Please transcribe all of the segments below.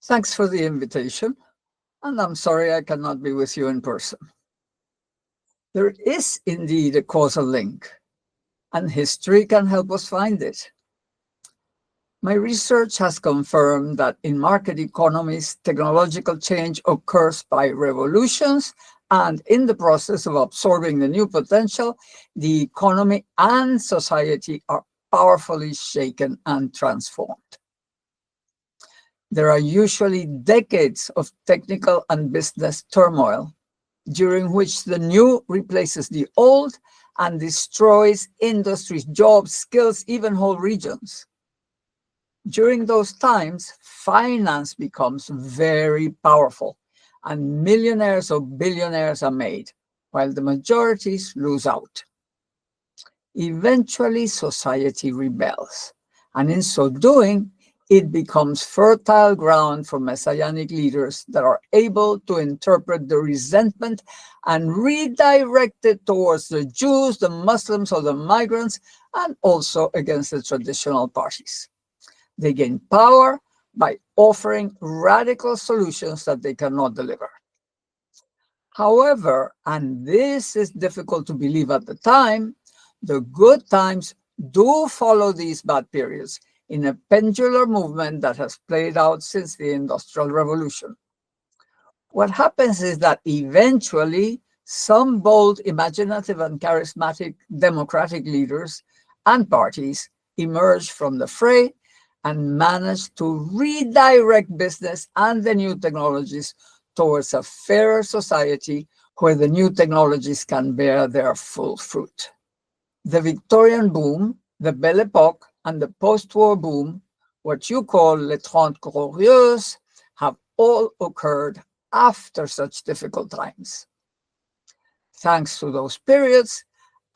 Thanks for the invitation, and I'm sorry I cannot be with you in person. There is indeed a causal link, and history can help us find it. My research has confirmed that in market economies, technological change occurs by revolutions, and in the process of absorbing the new potential, the economy and society are powerfully shaken and transformed. There are usually decades of technical and business turmoil, during which the new replaces the old and destroys industries, jobs, skills, even whole regions. During those times, finance becomes very powerful, and millionaires or billionaires are made, while the majorities lose out. Eventually, society rebels, and in so doing, it becomes fertile ground for messianic leaders that are able to interpret the resentment and redirect it towards the Jews, the Muslims, or the migrants, and also against the traditional parties. They gain power by offering radical solutions that they cannot deliver. However, and this is difficult to believe at the time, the good times do follow these bad periods in a pendular movement that has played out since the Industrial Revolution. What happens is that eventually some bold, imaginative, and charismatic democratic leaders and parties emerge from the fray and manage to redirect business and the new technologies towards a fairer society where the new technologies can bear their full fruit. The Victorian boom, the Belle Époque, and the post-war boom, what you call les Trente Glorieuses, have all occurred after such difficult times. Thanks to those periods,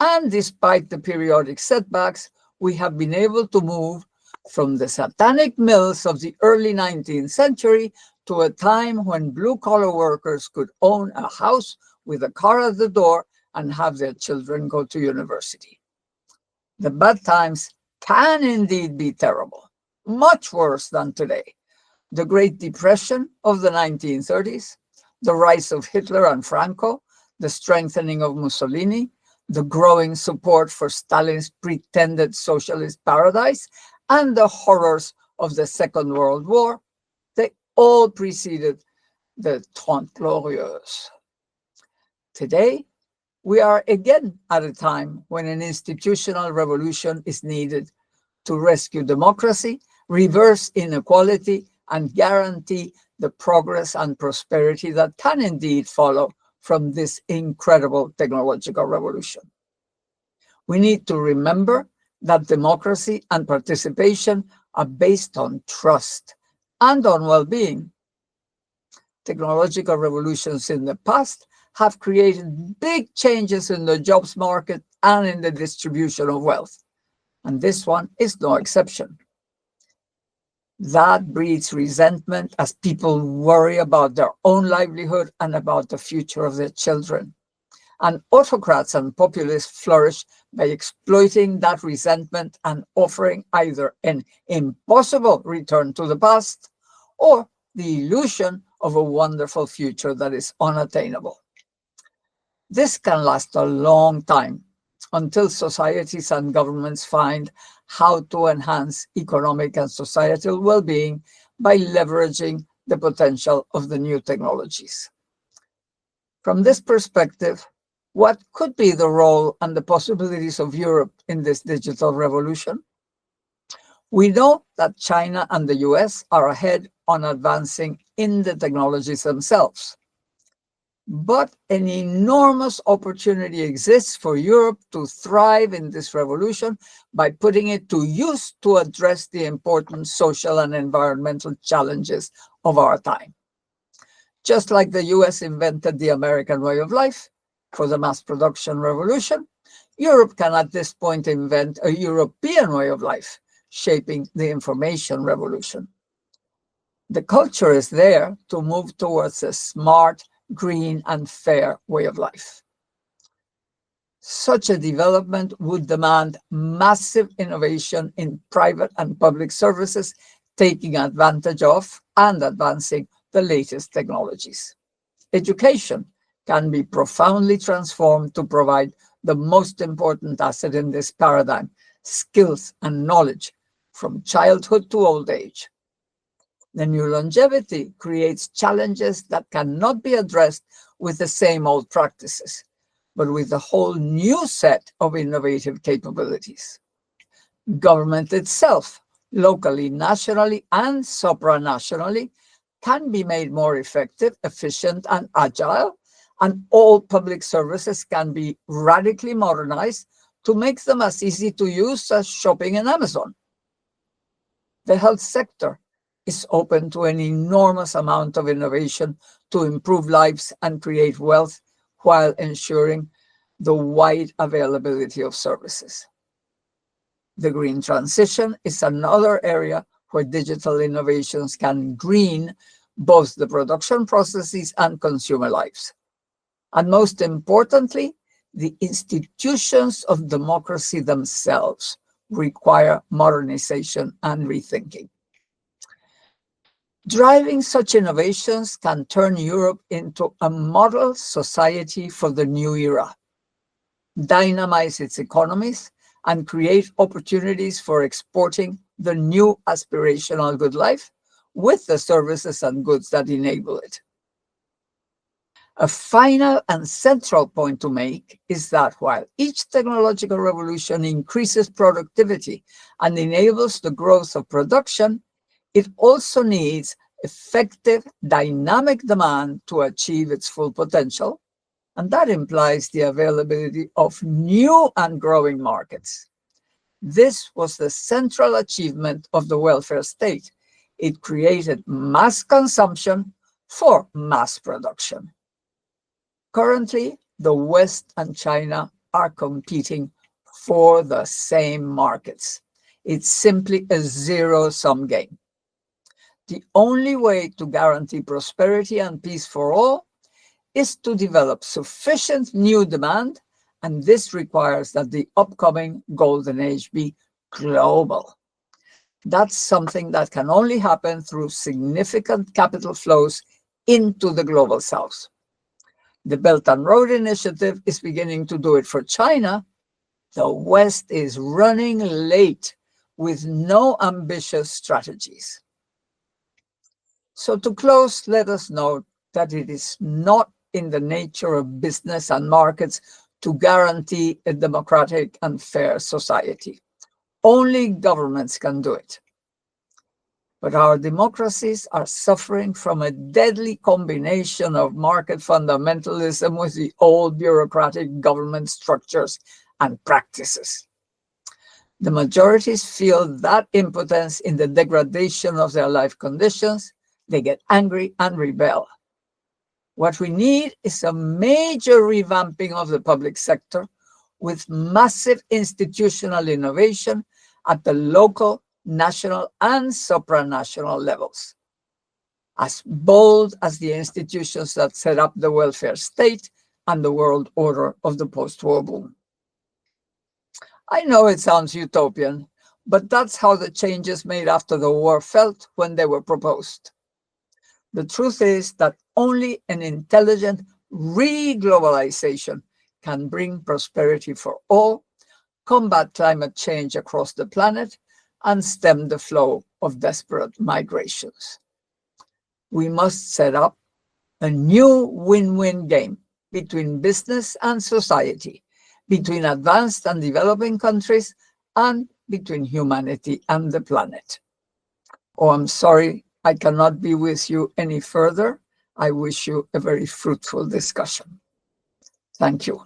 and despite the periodic setbacks, we have been able to move from the satanic mills of the early 19th century to a time when blue-collar workers could own a house with a car at the door and have their children go to university. The bad times can indeed be terrible, much worse than today. The Great Depression of the 1930s, the rise of Hitler and Franco, the strengthening of Mussolini, the growing support for Stalin's pretended socialist paradise, and the horrors of the Second World War, they all preceded the Trente Glorieuses. Today, we are again at a time when an institutional revolution is needed to rescue democracy, reverse inequality, and guarantee the progress and prosperity that can indeed follow from this incredible technological revolution. We need to remember that democracy and participation are based on trust and on well-being. Technological revolutions in the past have created big changes in the jobs market and in the distribution of wealth, and this one is no exception. That breeds resentment as people worry about their own livelihood and about the future of their children. And autocrats and populists flourish by exploiting that resentment and offering either an impossible return to the past or the illusion of a wonderful future that is unattainable. This can last a long time until societies and governments find how to enhance economic and societal well-being by leveraging the potential of the new technologies. From this perspective, what could be the role and the possibilities of Europe in this digital revolution? We know that China and the US are ahead on advancing in the technologies themselves. But an enormous opportunity exists for Europe to thrive in this revolution by putting it to use to address the important social and environmental challenges of our time. Just like the US invented the American way of life for the mass production revolution, Europe can at this point invent a European way of life, shaping the information revolution. The culture is there to move towards a smart, green, and fair way of life. Such a development would demand massive innovation in private and public services taking advantage of and advancing the latest technologies. Education can be profoundly transformed to provide the most important asset in this paradigm, skills and knowledge, from childhood to old age. The new longevity creates challenges that cannot be addressed with the same old practices, but with a whole new set of innovative capabilities. Government itself, locally, nationally, and supranationally, can be made more effective, efficient, and agile, and all public services can be radically modernized to make them as easy to use as shopping in Amazon. The health sector is open to an enormous amount of innovation to improve lives and create wealth while ensuring the wide availability of services. The green transition is another area where digital innovations can green both the production processes and consumer lives. And most importantly, the institutions of democracy themselves require modernization and rethinking. Driving such innovations can turn Europe into a model society for the new era, dynamize its economies, and create opportunities for exporting the new aspirational good life with the services and goods that enable it. A final and central point to make is that while each technological revolution increases productivity and enables the growth of production, it also needs effective, dynamic demand to achieve its full potential, and that implies the availability of new and growing markets. This was the central achievement of the welfare state. It created mass consumption for mass production. Currently, the West and China are competing for the same markets. It's simply a zero-sum game. The only way to guarantee prosperity and peace for all is to develop sufficient new demand, and this requires that the upcoming golden age be global. That's something that can only happen through significant capital flows into the global south. The Belt and Road Initiative is beginning to do it for China. The West is running late with no ambitious strategies. So to close, let us note that it is not in the nature of business and markets to guarantee a democratic and fair society. Only governments can do it. But our democracies are suffering from a deadly combination of market fundamentalism with the old bureaucratic government structures and practices. The majorities feel that impotence in the degradation of their life conditions. They get angry and rebel. What we need is a major revamping of the public sector with massive institutional innovation at the local, national, and supranational levels. As bold as the institutions that set up the welfare state and the world order of the post-war boom. I know it sounds utopian, but that's how the changes made after the war felt when they were proposed. The truth is that only an intelligent re-globalization can bring prosperity for all, combat climate change across the planet, and stem the flow of desperate migrations. We must set up a new win-win game between business and society, between advanced and developing countries, and between humanity and the planet. Oh, I'm sorry, I cannot be with you any further. I wish you a very fruitful discussion. Thank you.